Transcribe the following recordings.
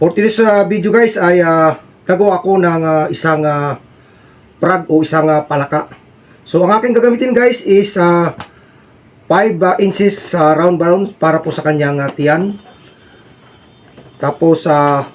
For today's video guys ay gagawa ako ng isang prag o isang palaka. So ang aking gagamitin guys is 5 inches round round para po sa kanyang tiyan. Tapos 5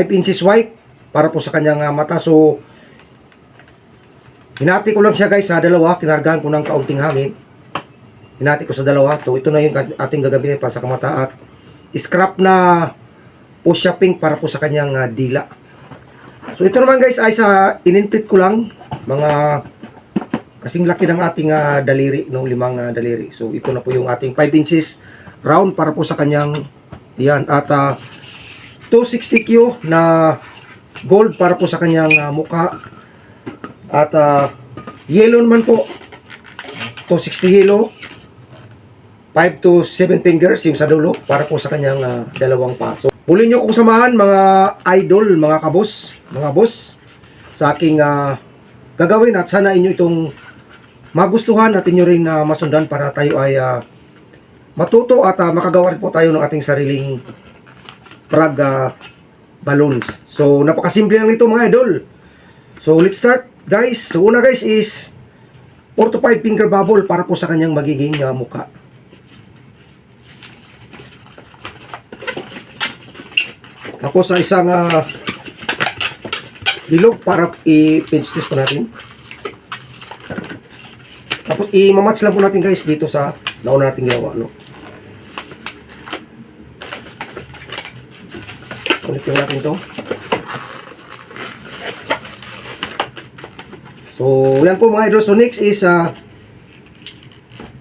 inches wide para po sa kanyang mata. So hinati ko lang siya guys sa dalawa, kinargahan ko ng kaunting hangin. Hinati ko sa dalawa. So ito na yung ating gagamitin para sa kamata at scrap na push pink para po sa kanyang dila. So ito naman guys ay ininpit ko lang mga kasing laki ng ating daliri, no, 5 daliri. So ito na po yung ating 5 inches round para po sa kanyang yan at 260Q na gold para po sa kanyang mukha at yellow naman po 260 yellow 5 to 7 fingers yung sa dulo para po sa kanyang dalawang paso. Muli nyo kong samahan mga idol, mga kabos, mga boss sa aking gagawin at sana inyo itong magustuhan at inyo rin masundan para tayo ay matuto at makagawa rin po tayo ng ating sariling prag balloons. So napakasimple lang nito mga idol. So let's start guys. So una guys is 4 to 5 finger bubble para po sa kanyang magiging mukha. Tapos sa isang bilog para i-pinch twist po natin. Tapos i-match lang po natin guys dito sa nauna natin ginawa, no? Connect natin to. So yan po mga idol. So next is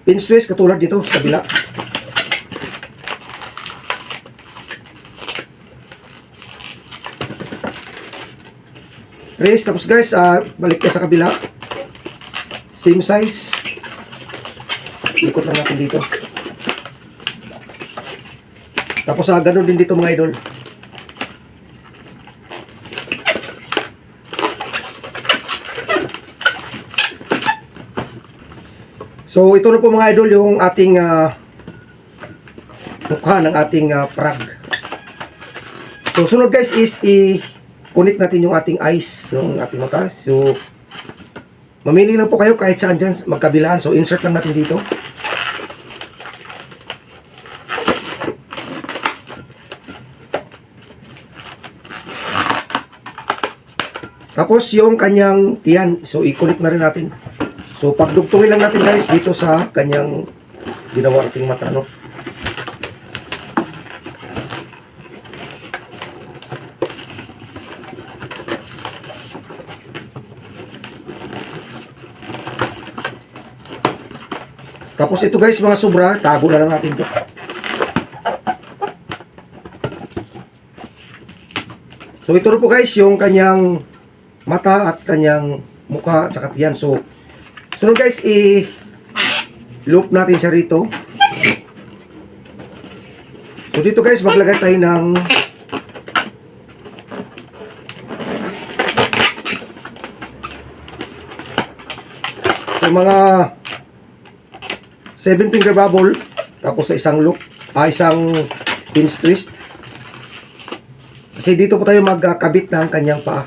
pinch twist katulad dito sa kabila. Press, tapos guys, balik ka sa kabila. Same size. Ikot lang natin dito. Tapos ganun din dito mga idol. So ito na po mga idol yung ating mukha ng ating prag. So sunod guys is connect natin yung ating eyes, yung ating mata. So, mamili lang po kayo kahit saan dyan, magkabilaan. So, insert lang natin dito. Tapos, yung kanyang tiyan. So, i-connect na rin natin. So, pagdugtungin lang natin guys dito sa kanyang ginawa ating mata, no? Tapos ito guys, mga sobra, tago na lang natin ito. So ito na po guys, yung kanyang mata at kanyang mukha at saka tiyan. So, sunod guys, i-loop natin siya rito. So dito guys, maglagay tayo ng mga 7 finger bubble, tapos sa isang loop, isang pinch twist. Kasi dito po tayo magkabit ng kanyang paa.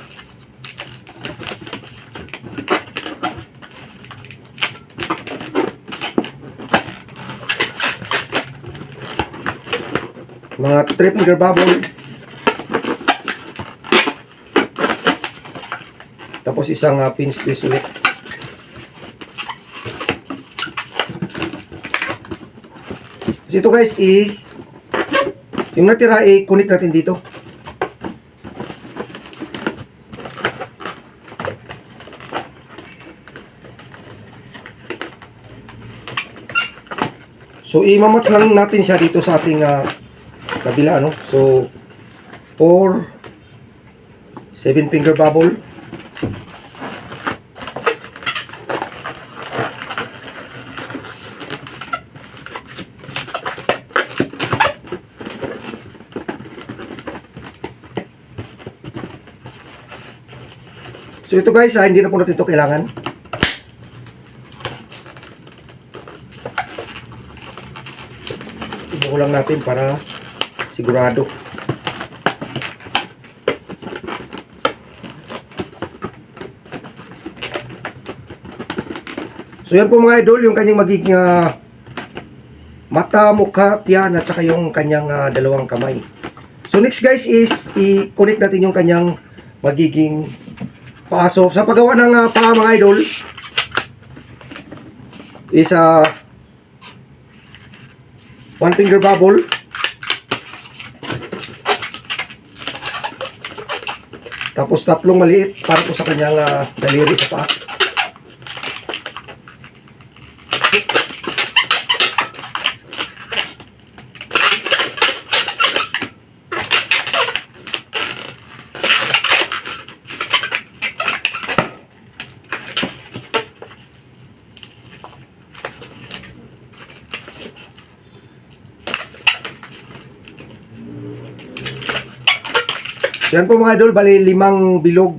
Mga 3 finger bubble. Tapos isang pinch twist ulit. So ito guys, yung natira, i-connect natin dito. So i-match lang natin siya dito sa ating kabila, no? So 4 7 finger bubble. So ito guys, hindi na po natin ito kailangan. Ibuko lang natin para sigurado. So yan po mga idol, yung kanyang magiging mata, mukha, tiyan at saka yung kanyang dalawang kamay. So next guys is i-connect natin yung kanyang magiging paa. So sa paggawa ng paa mga idol is one finger bubble. Tapos tatlong maliit para po sa kanyang daliri sa paa. Yan po mga idol, bali 5 bilog.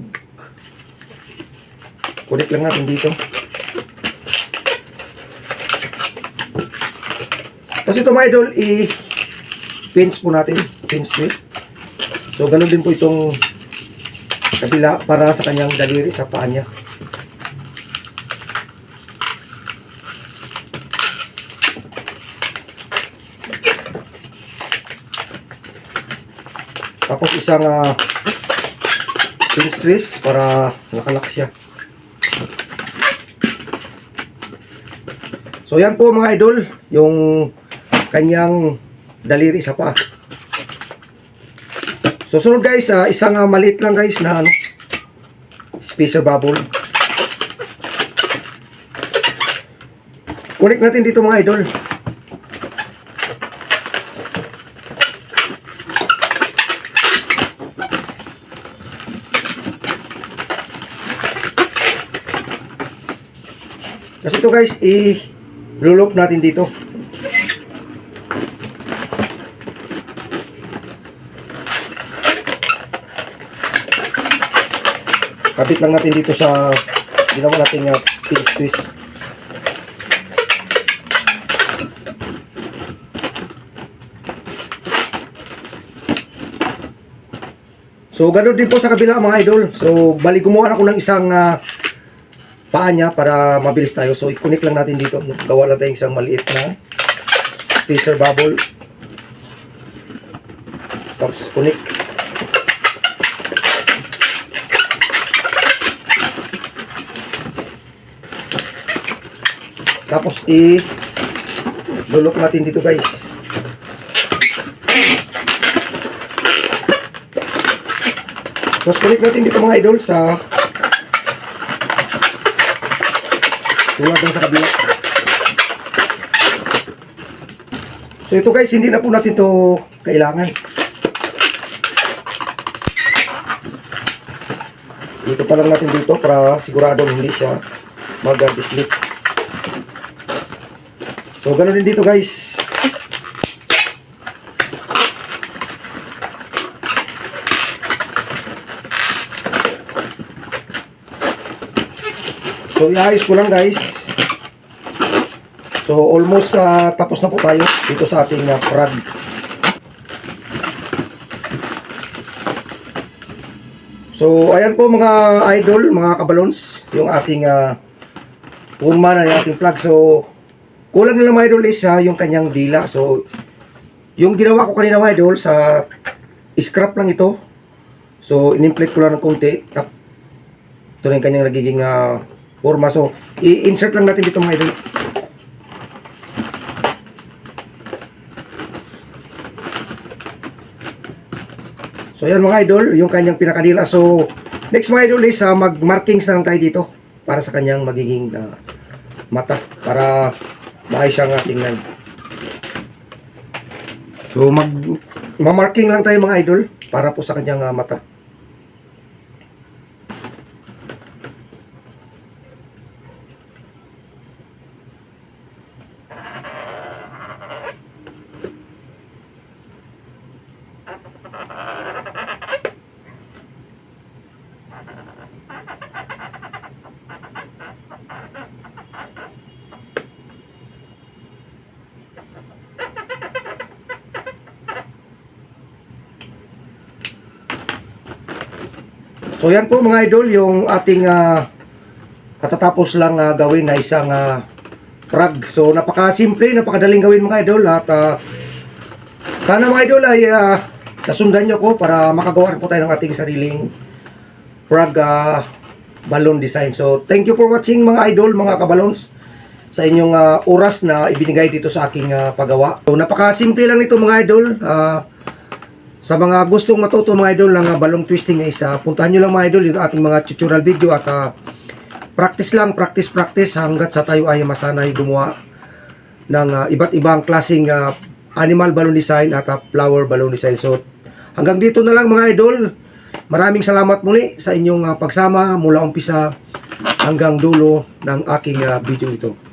Connect lang natin dito. Tapos ito mga idol, i-pinch po natin. Pinch twist. So ganun din po itong kabila para sa kanyang daliri sa paa niya. Tapos isang pinch twist para nakalak siya. So yan po mga idol, yung kanyang daliri sa paa. So sunod guys, isang maliit lang guys na spacer bubble. Connect natin dito mga idol. Kasi ito guys, i-loop natin dito. Kapit lang natin dito sa ginawa nating pinch twist. So ganoon din po sa kabila mga idol. So bali gumawa ako ng isang paa niya para mabilis tayo. So i-connect lang natin dito. Gawa lang tayong isang maliit na spacer bubble. Tapos connect. Tapos i-lulok natin dito guys. Tapos connect natin dito mga idol sa tulad din sa kabila. So ito guys, hindi na po natin to kailangan. Dito pa lang natin dito para sigurado hindi siya mag-split. So ganoon din dito guys. So iayos ko lang guys. So almost tapos na po tayo dito sa ating frog. So ayan po mga idol, mga kabalons, yung ating purma na yung ating plug. So kulang na lang mga idol is yung kanyang dila. So yung ginawa ko kanina mga idol sa scrap lang ito. So in-inflate ko lang ng konti. Ito na yung kanyang nagiging forma. So i-insert lang natin dito mga idol. So yan mga idol, yung kanyang pinakadila. So next mga idol is mag-markings na lang tayo dito para sa kanyang magiging mata, para maayos siyang tingnan. So mag-marking lang tayo mga idol para po sa kanyang mata. So yan po mga idol, yung ating katatapos lang gawin na isang frog. So napaka-simple, napakadaling gawin mga idol, at sana mga idol ay nasundan nyo ko para makagawa po tayo ng ating sariling frog balloon design. So thank you for watching mga idol, mga kabalons, sa inyong oras na ibinigay dito sa aking paggawa. So napaka-simple lang nito mga idol. Sa mga gustong matuto mga idol ng balloon twisting is puntahan nyo lang mga idol yung ating mga tutorial video, at practice lang, practice hanggat sa tayo ay masanay gumawa ng iba't ibang klaseng animal balloon design at flower balloon design. So hanggang dito na lang mga idol. Maraming salamat muli sa inyong pagsama mula umpisa hanggang dulo ng aking video ito.